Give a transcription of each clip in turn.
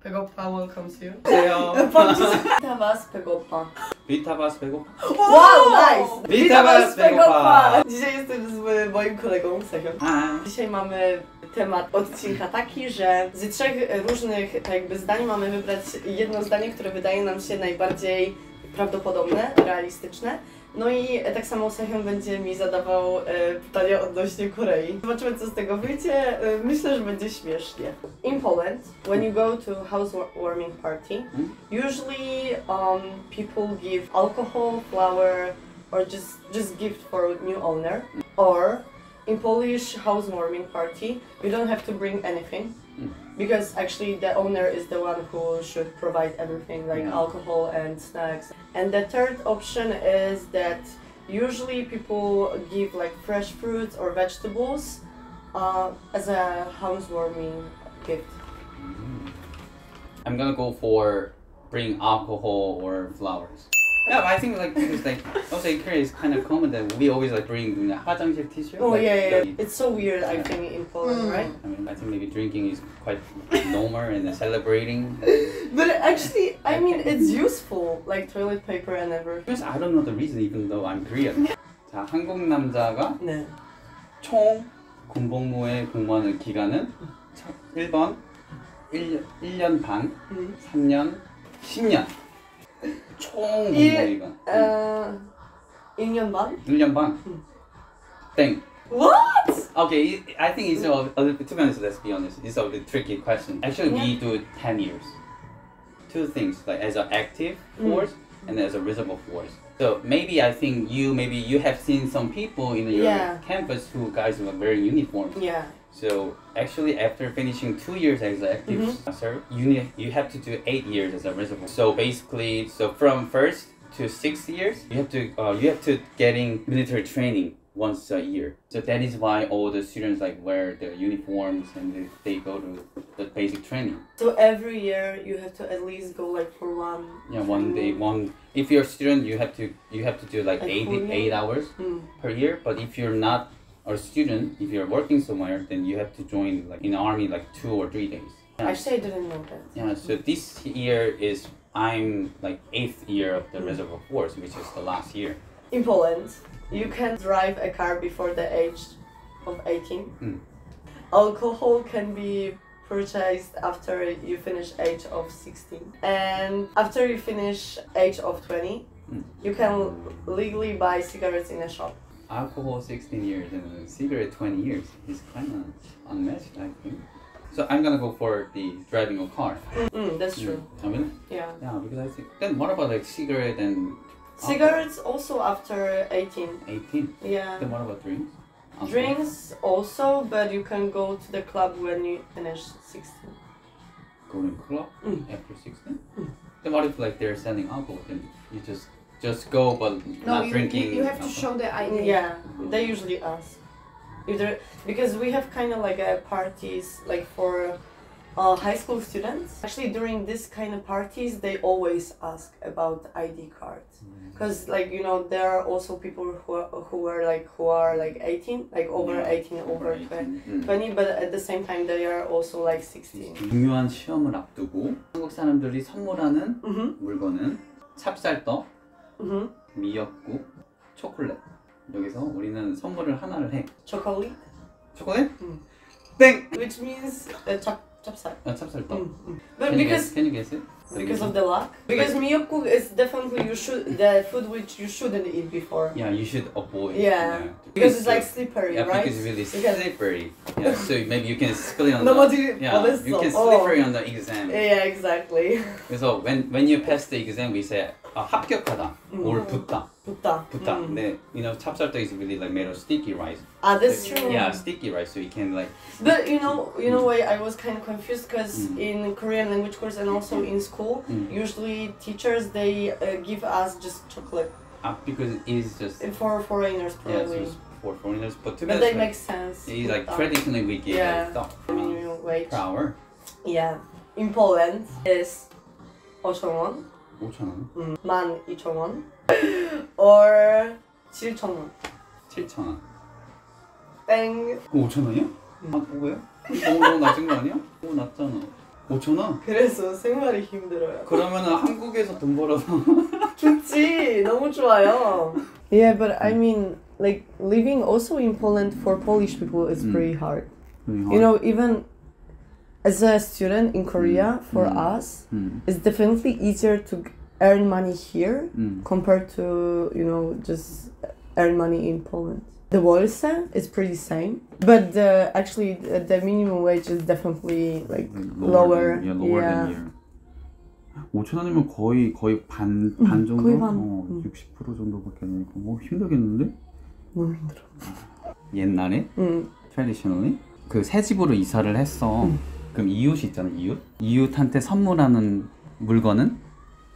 배고파 welcome you. Witam was, 배고파. Witam was, 배고파. Wow, nice! Witam was, 배고파. Dzisiaj jestem z moim kolegą, Sechiem. Dzisiaj mamy temat odcinka taki, że z 3 różnych jakby zdań mamy wybrać jedno zdanie, które wydaje nam się najbardziej prawdopodobne, realistyczne. No i tak samo Sechem będzie mi zadawał pytania odnośnie Korei. Zobaczymy, co z tego wyjdzie. Myślę, że będzie śmiesznie. In Poland, when you go to housewarming party, usually people give alcohol, flower, or just gift for new owner. Or in Polish housewarming party, you don't have to bring anything. Because actually the owner is the one who should provide everything like alcohol and snacks. And the third option is that usually people give like fresh fruits or vegetables as a housewarming gift. I'm gonna go for bring alcohol or flowers. Yeah, but I think like it's like also in Korea it's kind of common that we always like bring 화장실 tissue. Oh like, yeah. It's so weird, I think, in Poland, right? I mean, I think maybe drinking is quite normal and celebrating. But actually, I mean, it's useful, like toilet paper and everything. Because I don't know the reason even though I'm Korean. 자, 한국 남자가 네. 총 군복무에 복무하는 기간은 1번 1년 반, 3년, 10년. 총 공무기간. 1년 반? 1년 반. 땡. What? Okay, I think it's a little bit, to be honest, let's be honest, it's a little bit tricky question. Actually, we do 10 years. Two things, like as an active force and as a reserve force. So maybe I think you have seen some people in your campus who guys were wearing uniforms. Yeah. So actually, after finishing 2 years as an active service, you have to do 8 years as a reservoir. So basically, from 1st to 6th years, you have to getting military training once a year. So that is why all the students like wear their uniforms and they go to the basic training. So every year you have to at least go like for one. Yeah, one day. If you're a student, you have to do like 8 hours per year. But if you're not or student, if you're working somewhere, then you have to join like in the army like 2 or 3 days. Yeah. Actually, I didn't know that. Yeah, so this year I'm like 8th year of the reserve force, which is the last year. In Poland, you can drive a car before the age of 18. Alcohol can be purchased after you finish age of 16. And after you finish age of 20, you can legally buy cigarettes in a shop. Alcohol 16 years and a cigarette 20 years is kind of unmatched, I think. So I'm gonna go for the driving a car. That's true. I mean? Yeah. Yeah, because I think. Then what about like cigarette and cigarettes also after 18. 18? Yeah. Then what about drinks? Drinks also, but you can go to the club when you finish 16. Go to club after 16? Then what if like they're selling alcohol? Then you just go, but not drinking. You have to show the ID. Yeah, they usually ask. Because we have kind of like parties like for high school students. Actually, during this kind of parties, they always ask about ID cards. Because like there are also people who are like 18, like over 18, over 20, but at the same time they are also like 16. 중요한 시험을 앞두고 한국 사람들이 선물하는 물건은 찹쌀떡, 미역국, 초콜릿. 여기서 우리는 선물을 하나를 해. Chocolate? 초콜릿? 땡! Which means 찹쌀. 찹쌀떡. But can you guess it? Because of the luck? Because 미역국 is definitely the food which you shouldn't eat before. Yeah, you should avoid. Yeah. Because it's like slippery, yeah, right? because it's really slippery. Yeah, so maybe you can spill it on you can slippery on the exam. Yeah, exactly. 그래서 when you pass the exam, we say 합격하다 or 붙다. 근데 찹쌀떡 is really like made of sticky rice. That's true. Yeah, sticky rice, so you can like. But you know why I was kind of confused because in Korean language course and also in school, usually teachers they give us just chocolate. Because it is just for foreigners probably. Yeah, for foreigners, but they make sense. It's like traditionally we give like 떡. Minimum wage. Per hour. Yeah. In Poland is 5,000원. 5,000원. 12,000원. or 7,000원. 7,000원. 땡. 5,000원이야? 아, 뭐야? 너무 낮은 거 아니야? 너무 낮잖아. 5,000원? 그래서 생활이 힘들어요. 그러면은 한국에서 돈 벌어서 좋지, 너무 좋아요. Yeah, but I mean, like living also in Poland for Polish people is pretty hard. You know, even as a student in Korea, for us, it's definitely easier to earn money here compared to, you know, just earn money in Poland. The Warsaw is pretty same, but actually the minimum wage is definitely like lower. Than here. 5,000원이면 거의 반 정도? 거의 반. 60% 정도밖에 안 되니까 힘들겠는데? 너무 힘들어. 옛날에 traditionally 그 새 집으로 이사를 했어. 그럼 이웃이 있잖아, 이웃. 이웃한테 선물하는 물건은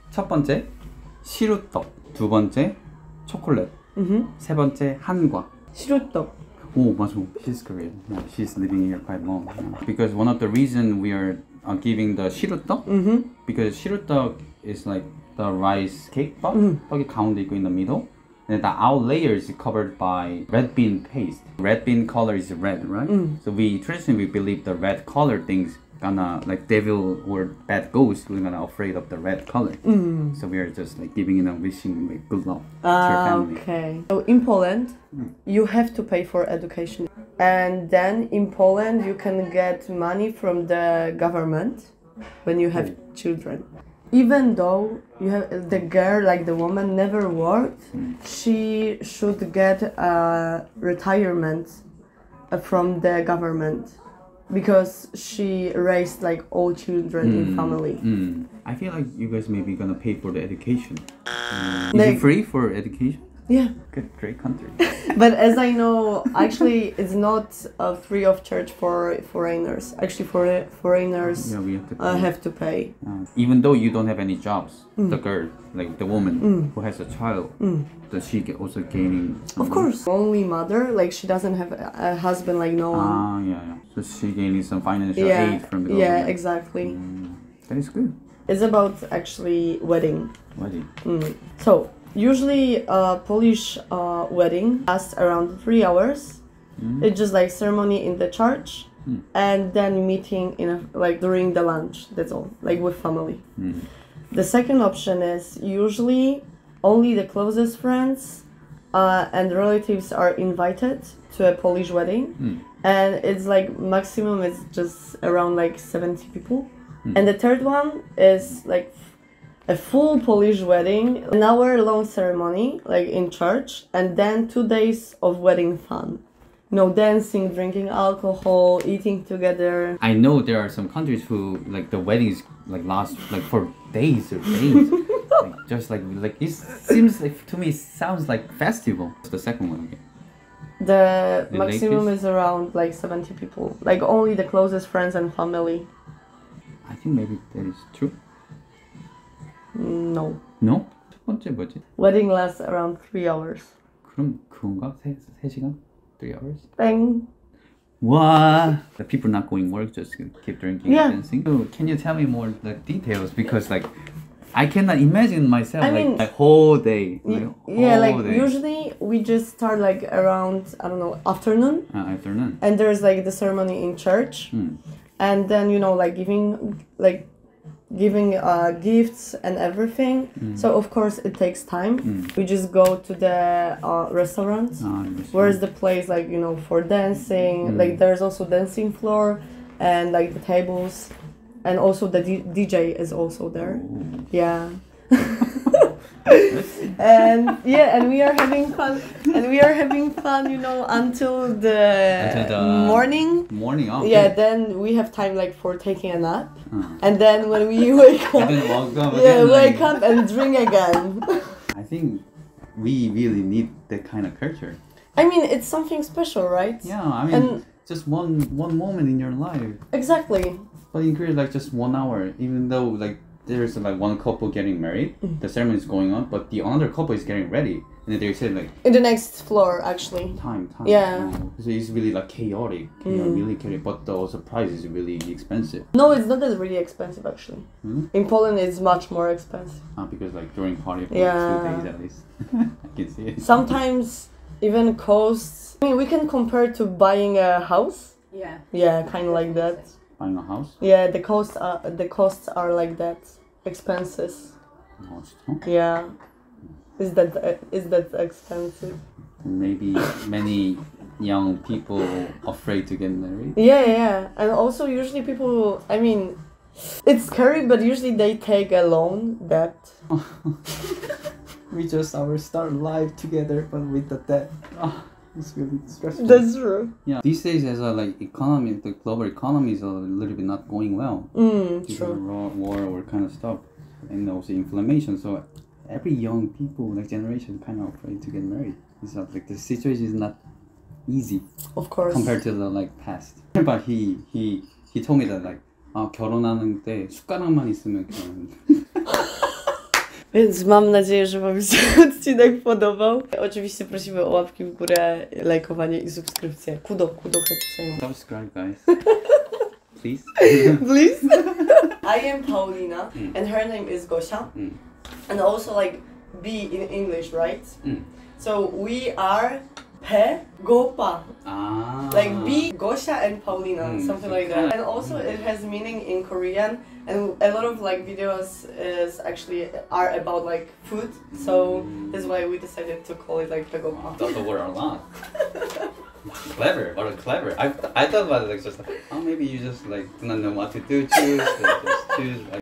첫 번째 시루떡, 두 번째 초콜릿, 세 번째 한과. 시루떡. 오, 맞아. She's Korean. Yeah, she's living here quite long. Yeah. Because one of the reason we are giving the 시루떡, because 시루떡 is like the rice cake 떡, 떡이 가운데 있고 in the middle. And the outer layer is covered by red bean paste. Red bean color is red, right? So we traditionally believe the red color things gonna like devil or bad ghost we're gonna afraid of the red color. So we are just like giving it a wishing like good luck to your family. Okay. So in Poland, you have to pay for education, and then in Poland you can get money from the government when you have children. Even though you have the girl, like the woman, never worked, she should get a retirement from the government because she raised like all children in family. I feel like you guys maybe gonna pay for the education. Is it free for education? Yeah. Good, great country. But as I know, actually, it's not free of charge for foreigners. Actually, for foreigners, Yeah, we have to pay. have to pay. Even though you don't have any jobs, the girl, like the woman who has a child, does she also gaining? Of course. Only mother, like she doesn't have a husband, like no one. Yeah. So she gaining some financial aid from the government. Yeah, exactly. That is good. It's about actually wedding. Wedding. So usually a Polish wedding lasts around 3 hours. It's just like ceremony in the church and then meeting in like during the lunch. That's all, like with family. The second option is usually only the closest friends and relatives are invited to a Polish wedding, and it's like maximum is just around like 70 people. And the third one is like a full Polish wedding, an hour-long ceremony, like in church, and then 2 days of wedding fun. No dancing, drinking alcohol, eating together. I know there are some countries who like the weddings like last like for days or days. Like, just like it seems like to me it sounds like festival. What's the second one again? The The maximum latest? is around like 70 people, like only the closest friends and family. I think maybe that is true. No. No? 첫 번째 뭐지? Wedding lasts around 3 hours. 그럼 그건가? 3시간? 3 hours? Bang. What? The people not going work just keep drinking Yeah. and dancing. So can you tell me more like details because like I cannot imagine myself I mean, like whole day. Yeah, like whole day. usually we just start like around, I don't know, afternoon. Afternoon. And there's like the ceremony in church. And then, you know, like giving gifts and everything. So of course it takes time. We just go to the restaurant. Where's the place like, you know, for dancing. Like there's also dancing floor and like the tables. And also the DJ is also there. Yeah. and we are having fun. You know, until the morning. Morning, okay. Yeah, then we have time like for taking a nap. And then when we wake up, wake up and drink again. I think we really need that kind of culture. I mean, it's something special, right? Yeah, I mean, And just one moment in your life. exactly. But in Korea, like just 1 hour, even though like there's like one couple getting married, the ceremony is going on, but the other couple is getting ready, and then they say like In the next floor, actually. time. Yeah. So it's really like chaotic, really chaotic. But the surprise is really expensive. No, it's not that really expensive, actually. In Poland, it's much more expensive. Because like during party for Yeah. 2 days at least, I can see it. Sometimes even costs. I mean, we can compare to buying a house. Yeah. Yeah, kind of like that. buying a house? Yeah, the costs are like that. Expenses. Most, huh? Yeah. Is that expensive? Maybe many young people afraid to get married. Yeah. And also usually people, I mean, it's scary, but usually they take a loan debt. We just start life together, but with the debt. It's really stressful. That's true. Yeah. These days, as a economy, the global economy is a little bit not going well. Due to True. war or kind of stuff, and also inflammation. So every young people, generation, kind of afraid to get married. It's not the situation is not easy Of course. compared to the past. But he told me that 결혼하는 때 숟가락만 있으면 결혼. Więc mam nadzieję, że Wam się odcinek podobał. Oczywiście prosimy o łapki w górę, lajkowanie i subskrypcję. Kudo 해주세요. Subscribe, guys. Please. Please? I am Paulina and her name is Gosia. And also B in English, right? So we are Gopa. B, Gosia and Paulina, something like that. And also it has meaning in Korean, and a lot of videos are about food. So that's why we decided to call it Gopa. Thought the word a lot. Clever, what a clever. I thought about it just maybe you just do not know what to do, just choose.